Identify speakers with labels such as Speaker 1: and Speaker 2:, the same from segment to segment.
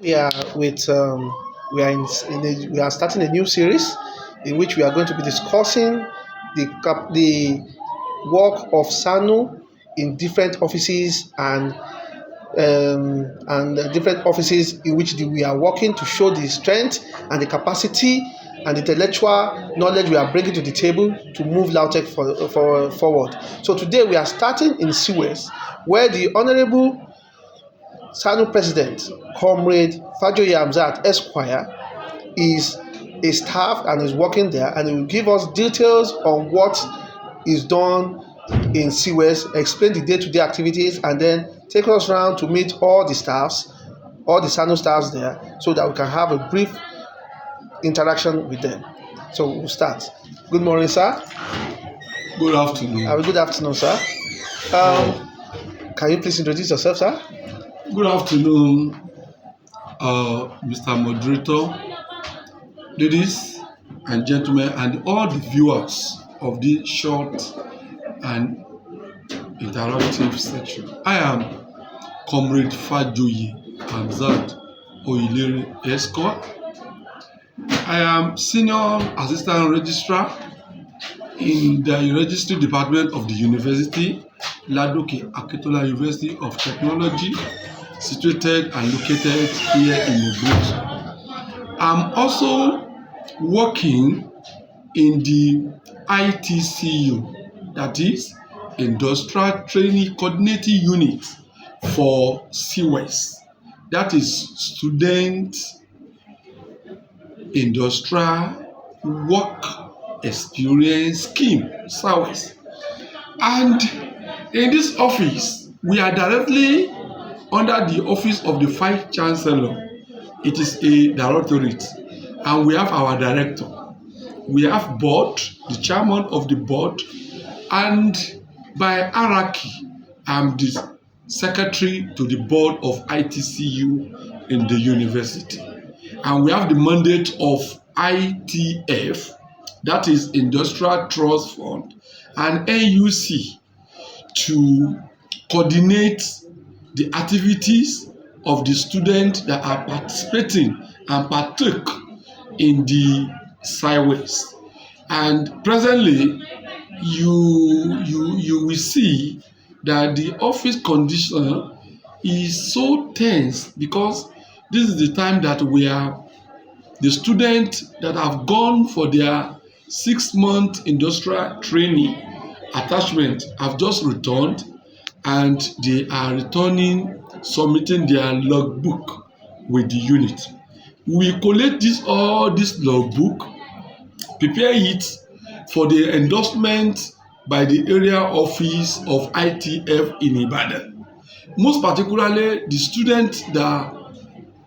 Speaker 1: Yeah, with we are starting a new series in which we are going to be discussing the work of SANU in different offices and different offices in which we are working to show the strength and the capacity and intellectual knowledge we are bringing to the table to move Lautech forward. So today we are starting in Suez, where the Honorable SANU President, Comrade Fajoye Hamzat Esquire, is a staff and is working there, and he will give us details on what is done in Suez, explain the day-to-day activities, and then take us around to meet all the staffs, all the SANU staffs there, so that we can have a brief interaction with them. So we'll start. Good morning, sir.
Speaker 2: Good afternoon.
Speaker 1: Have a good afternoon, sir. Can you please introduce yourself, sir?
Speaker 2: Good afternoon, Mr. Moderator, ladies and gentlemen, and all the viewers of this short and interactive section. I am Comrade Fajoye Hamzat Esquire. I am Senior Assistant Registrar in the Registry Department of the University, Ladoke Akitola University of Technology, situated and located here in Ogun. I'm also working in the ITCU, that is Industrial Training Coordinating Unit for CWES, that is Student Industrial Work Experience Scheme, SAWES. And in this office, we are directly under the office of the Vice Chancellor. It is a directorate, and we have our director. We have board, the chairman of the board, and by hierarchy, I'm the secretary to the board of ITCU in the university. And we have the mandate of ITF, that is Industrial Trust Fund, and NUC to coordinate the activities of the students that are participating and partake in the sideways. And presently, you will see that the office condition is so tense, because this is the time that the students that have gone for their 6-month industrial training attachment have just returned, and they are returning, submitting their logbook with the unit. We collect all this logbook, prepare it for the endorsement by the area office of ITF in Ibadan. Most particularly, the students that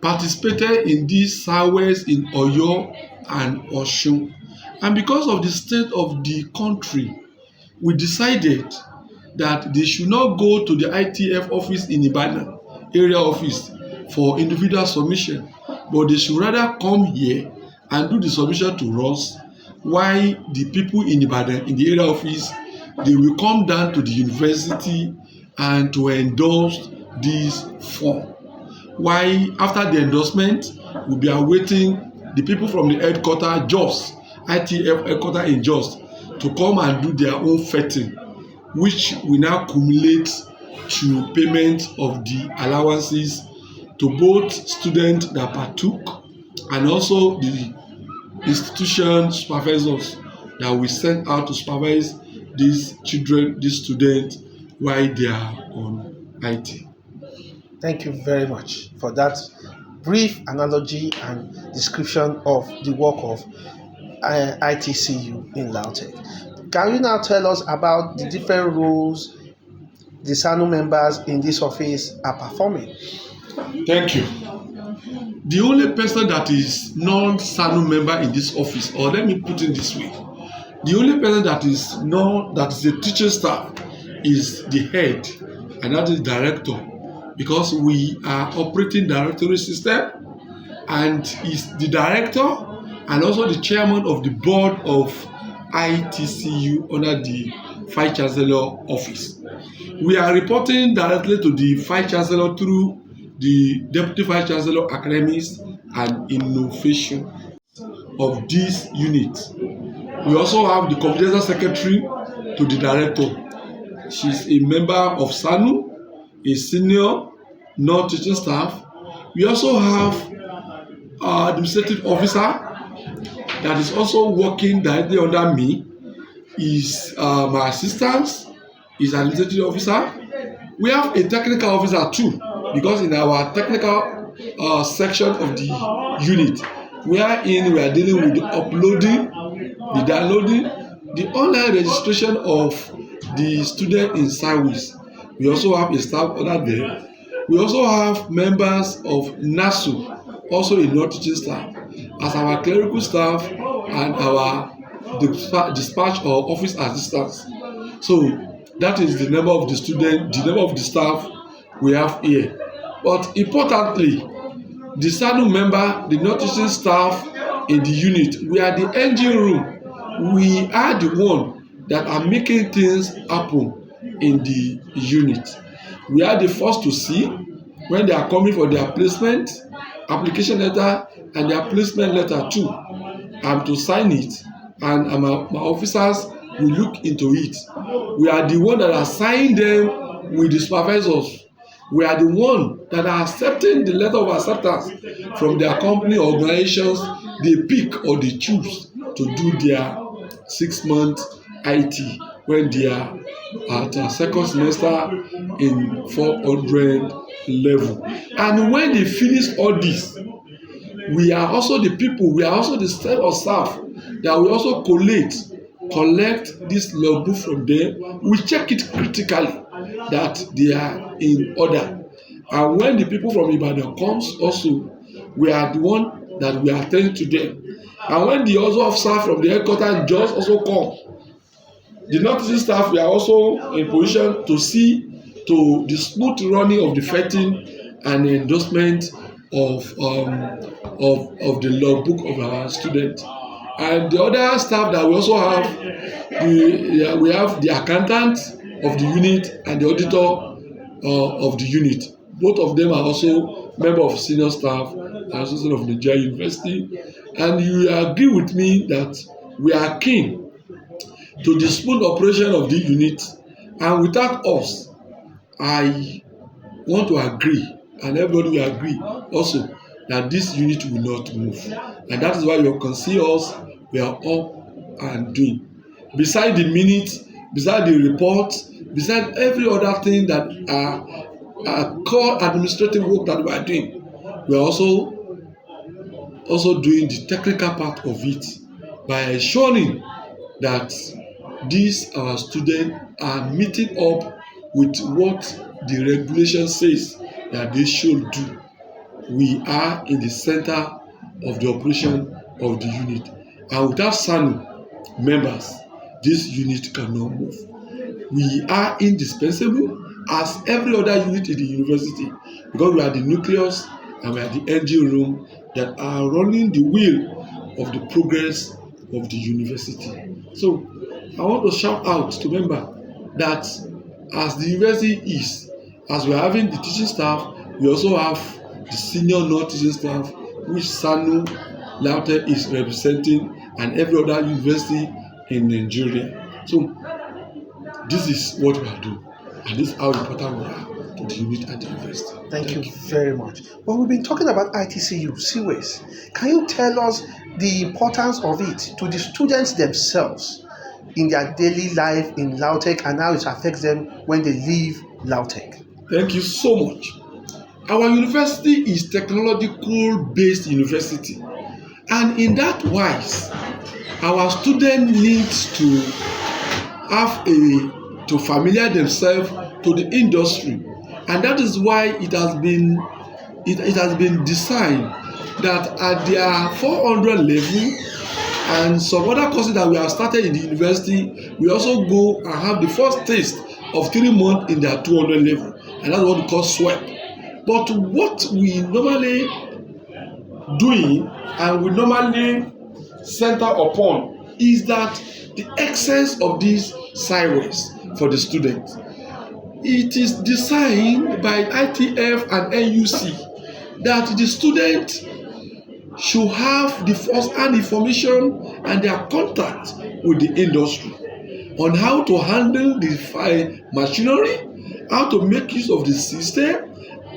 Speaker 2: participated in these surveys in Oyo and Osun. And because of the state of the country, we decided that they should not go to the ITF office in Ibadan, area office, for individual submission, but they should rather come here and do the submission to us, while the people in Ibadan, in the area office, they will come down to the university and to endorse this form. Why, after the endorsement, we'll be awaiting the people from the headquarters, JOS, ITF headquarters in JOS, to come and do their own vetting, which will now accumulate to payment of the allowances to both students that partook and also the institution supervisors that we send out to supervise these children, these students, while they are on IT.
Speaker 1: Thank you very much for that brief analogy and description of the work of ITCU in Lautech. Can you now tell us about the different roles the SANU members in this office are performing?
Speaker 2: Thank you. The only person that is non-SANU member in this office, or let me put it this way, the only person that is a teaching staff is the head, and that is director, because we are operating directory system, and is the director and also the chairman of the board of ITCU under the Vice Chancellor office. We are reporting directly to the Vice Chancellor through the Deputy Vice Chancellor Academics and Innovation of this unit. We also have the confidential secretary to the director. She's a member of SSANU, a senior non-teaching staff. We also have our administrative officer that is also working directly under me. Is my assistant, is an administrative officer. We have a technical officer too, because in our technical section of the unit, we are dealing with the uploading, the downloading, the online registration of the student in service. We also have a staff under there. We also have members of NASU, also a non-teaching staff, as our clerical staff and our dispatch or office assistants. So that is the number of the student, the number of the staff we have here. But importantly, the SSANU member, the non-teaching staff in the unit, we are the engine room. We are the one that are making things happen in the unit. We are the first to see when they are coming for their placement application letter and their placement letter too. I'm to sign it, and my officers will look into it. We are the one that are signing them with the supervisors. We are the one that are accepting the letter of acceptance from their company or organizations they pick or they choose to do their 6-month IT when they are at a second semester in 400 level. And when they finish all this, we are also the people, we are also the set of staff that we also collect this logbook from them. We check it critically that they are in order. And when the people from Ibadan comes also, we are the one that we attend to them. And when the other officer from the headquarters just also come, the non-teaching staff, we are also in position to see to the smooth running of the vetting and the endorsement of the logbook of our students. And the other staff that we also have, we have the accountant of the unit and the auditor of the unit. Both of them are also members of senior staff and association of Nigeria University. And you agree with me that we are keen to the smooth operation of the unit. And without us, I want to agree, and everybody will agree also, that this unit will not move. And that is why you can see us, we are up and doing. Beside the minutes, beside the report, beside every other thing that are core administrative work that we are doing, we are also doing the technical part of it by ensuring that these our students are meeting up with what the regulation says that they should do. We are in the center of the operation of the unit, and without SSANU members, this unit cannot move. We are indispensable as every other unit in the university, because we are the nucleus and we are the engine room that are running the wheel of the progress of the university. So I want to shout out to members that as the university is, as we are having the teaching staff, we also have the senior non-teaching staff, which SSANU LAUTECH is representing, and every other university in Nigeria. So this is what we are doing, and this is how important we are to the unit at the university.
Speaker 1: Thank you very much. Well, we've been talking about ITCU, CWAS. Can you tell us the importance of it to the students themselves in their daily life in LAUTECH and how it affects them when they leave LAUTECH?
Speaker 2: Thank you so much. Our university is technological-based university, and in that wise, our students need to have to familiar themselves to the industry, and that is why it has been designed that at their 400 level and some other courses that we have started in the university, we also go and have the first taste of 3 months in their 200 level, and that's what we call SWEP. But what we normally doing and we normally center upon is that the excess of these sideways for the students. it is designed by ITF and NUC that the student should have the first-hand information and their contact with the industry on how to handle the machinery, how to make use of the system,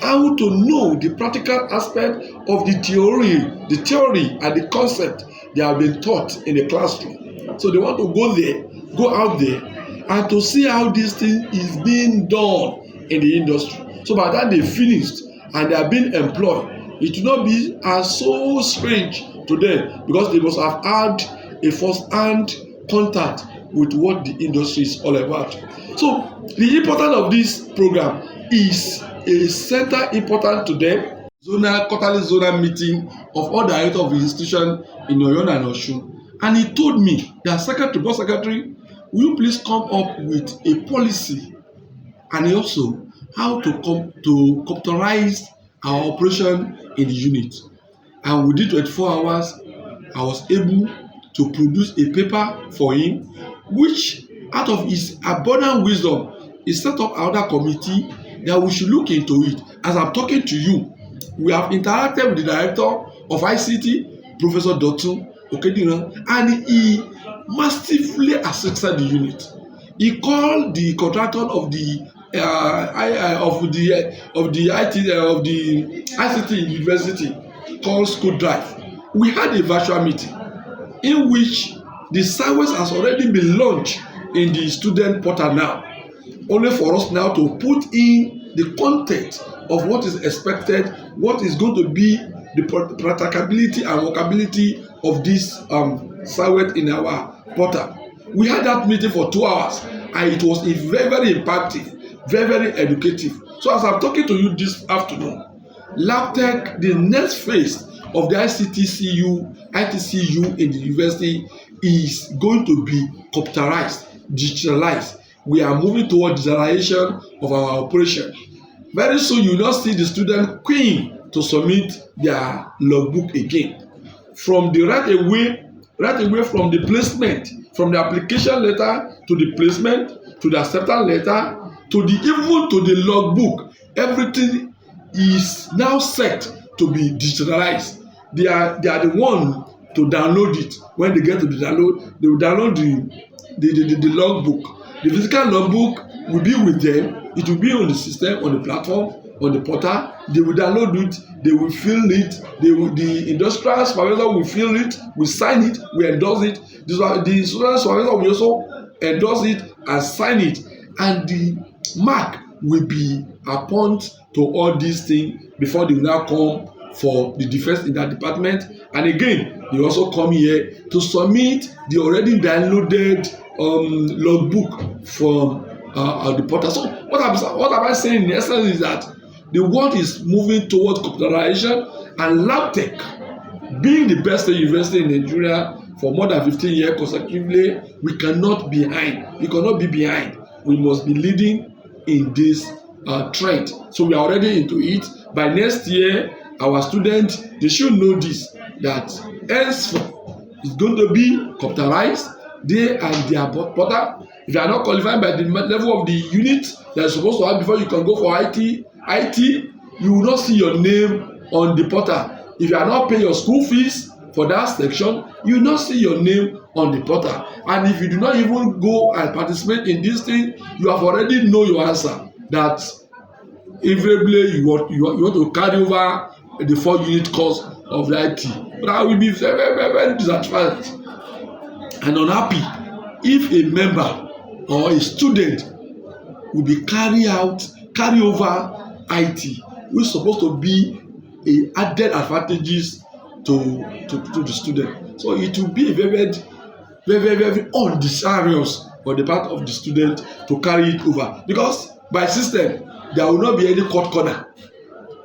Speaker 2: how to know the practical aspect of the theory and the concept they have been taught in the classroom. So they want to go out there and to see how this thing is being done in the industry. So by the time they finished and they are being employed, it will not be as so strange to them because they must have had a first-hand contact with what the industry is all about. So the importance of this program is a center important to them. Quarterly zonal meeting of all directors of the institution in Oyo and Osun. And he told me that board secretary, will you please come up with a policy and also how to computerize our operation in the unit. And within 24 hours, I was able to produce a paper for him, which out of his abundant wisdom, he set up another committee that we should look into it. As I'm talking to you, we have interacted with the director of ICT, Professor Dotun Okediran, and he massively assisted the unit. He called the contractor of the ICT University called School Drive. We had a virtual meeting in which the service has already been launched in the student portal now, only for us now to put in the content of what is expected, what is going to be the practicability and workability of this service in our portal. We had that meeting for 2 hours and it was very, very impactful, very, very educative. So as I'm talking to you this afternoon, LAUTECH, the next phase of the ITCU in the university is going to be computerized, digitalized. We are moving toward digitalization of our operation. Very soon you will not see the student queuing to submit their logbook again. From the right away from the placement, from the application letter to the placement, to the acceptance letter, to the even to the logbook, everything is now set to be digitalized. They are the one to download it. When they get to the download, they will download the logbook. The physical logbook will be with them. It will be on the system, on the platform, on the portal. They will download it. They will fill it. The industrial supervisor will fill it. We sign it. We endorse it. The student supervisor will also endorse it and sign it. And the mark will be upon to all these things before they will now come for the defense in that department. And again, they also come here to submit the already downloaded logbook from the portal. So what am I saying in essence is that the world is moving towards computerization, and LAUTECH, being the best university in Nigeria for more than 15 years consecutively, we cannot be behind. We cannot be behind. We must be leading in this trend. So we are already into it. By next year, our students, they should know this, that henceforth is going to be computerized. They and their portal. If you are not qualified by the level of the unit that you're supposed to have before you can go for IT, you will not see your name on the portal. If you are not paying your school fees for that section, you will not see your name on the portal. And if you do not even go and participate in this thing, you have already know your answer. That invariably you want to carry over the 4-unit course of the IT. But I will be very, very, very dissatisfied and unhappy if a member or a student will be carry over IT, which is supposed to be a added advantages to the student. So it will be very, very, very undesirous for the part of the student to carry it over, because by system there will not be any cut corner.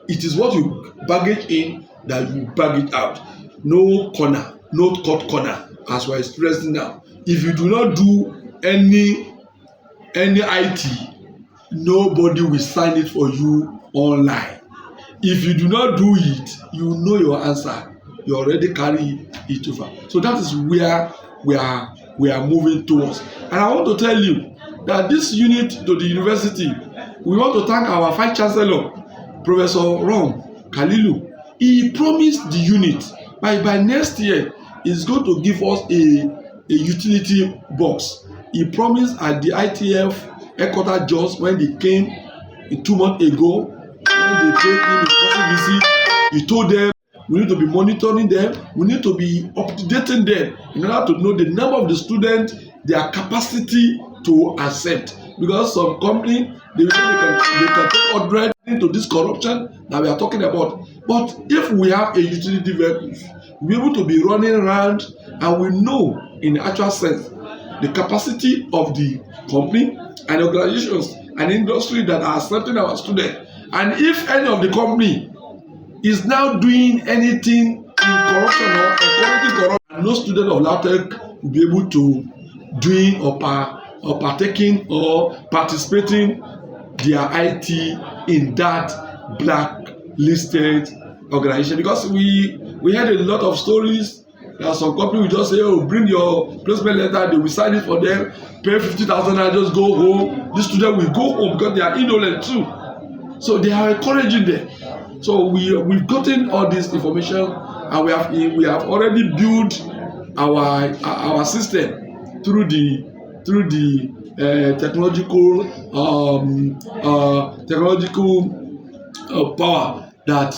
Speaker 2: It is what you baggage in that you bag it out. No corner, no cut corner. As we are expressing now, if you do not do any IT, nobody will sign it for you online. If you do not do it, you know your answer. You already carry it over. So that is where we are moving towards. And I want to tell you that this unit to the university we want to thank our Vice Chancellor, Professor Rom Kalilu. He promised the unit by next year he's going to give us a utility box. He promised at the ITF headquarters just when they came 2 months ago, when they paid him a personal visit, he told them we need to be monitoring them, we need to be updating them in order to know the number of the students, their capacity to accept. Because some company they can take 100 into this corruption that we are talking about. But if we have a utility vehicle, we'll be able to be running around and we know in the actual sense the capacity of the company and organizations and industry that are accepting our students. And if any of the company is now doing anything in corruption or encouraging corruption, no student of LAUTECH will be able to doing or partaking or participating their IT in that blacklisted organization. Because we heard a lot of stories that some company will just say, oh, bring your placement letter, they will sign it for them, pay 50,000 and just go home. This student will go home because they are indolent too. So they are encouraging them. So we've gotten all this information and we have already built our system through the technological power that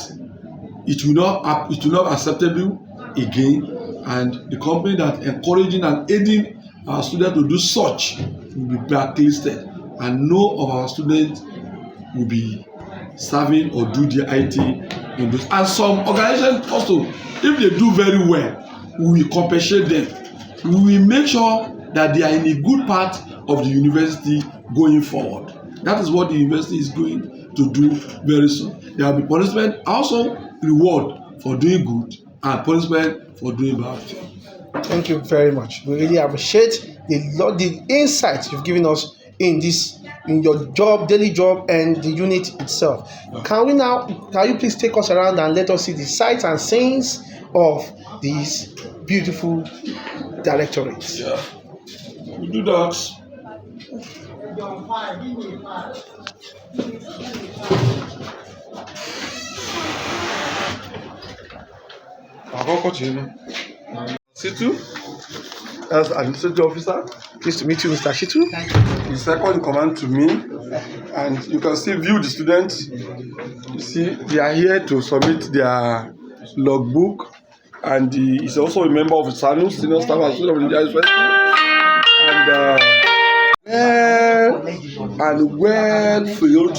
Speaker 2: it will not be acceptable again, and the company that encouraging and aiding our students to do such will be blacklisted, and no of our students will be serving or do their IT in this. And some organizations also, if they do very well, we will compensate them. We will make sure that they are in a good part of the university going forward. That is what the university is going to do very soon. There will be punishment, also reward for doing good and punishment for doing bad.
Speaker 1: Thank you very much. We really appreciate the insights you've given us in your job, daily job, and the unit itself. Can you please take us around and let us see the sights and scenes of these beautiful directorates?
Speaker 2: Yeah, we do that. Situ, as administrative officer.
Speaker 1: Pleased to meet you, Mr. Shitu.
Speaker 2: He's second in command to me, and you can still view the students. You see, they are here to submit their logbook, and he's also a member of the SSANU, Senior Staff Association of India University, and well filled.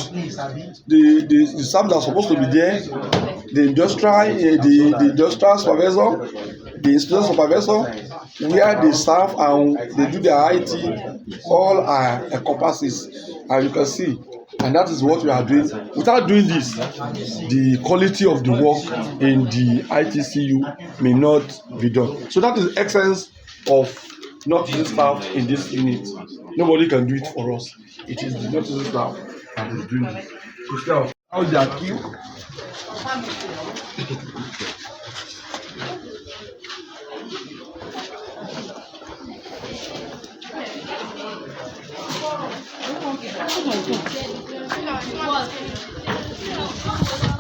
Speaker 2: The staff that are supposed to be there, the industrial supervisor, the institution supervisor, where they serve and they do their IT, all are encompasses, and you can see, and that is what we are doing. Without doing this, the quality of the work in the ITCU may not be done. So that is the essence of not-teaching staff in this unit. Nobody can do it for us. It is the not-teaching staff that is doing it. So how they are killed.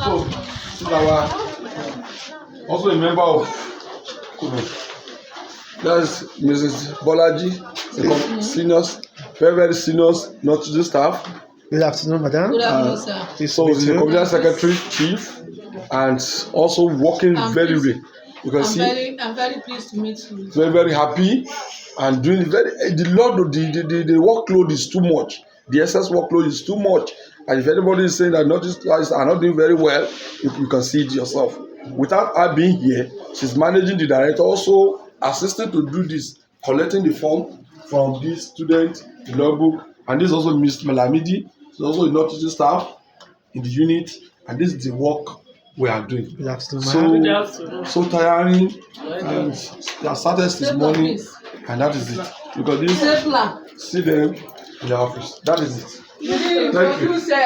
Speaker 2: So, this is also a member of that's Mrs. Bolaji, seniors, very seniors, not to the staff.
Speaker 1: Good afternoon, madam.
Speaker 3: Good afternoon, sir.
Speaker 2: So he's the community secretary chief and also working very well. You can see.
Speaker 3: I'm very pleased to meet you.
Speaker 2: Very happy and doing the workload is too much. The excess workload is too much. And if anybody is saying that not-teaching staff are not doing very well, you can see it yourself. Without her being here, she's managing the director, also assisting to do this, collecting the form from this student, the logbook, and this is also Ms. Malamidi. She's also a not-teaching staff in the unit, and this is the work we are doing.
Speaker 1: Good afternoon,
Speaker 2: so tiring, and they started this morning, and that is it. Because this, see them in the office. That is it. Thank you.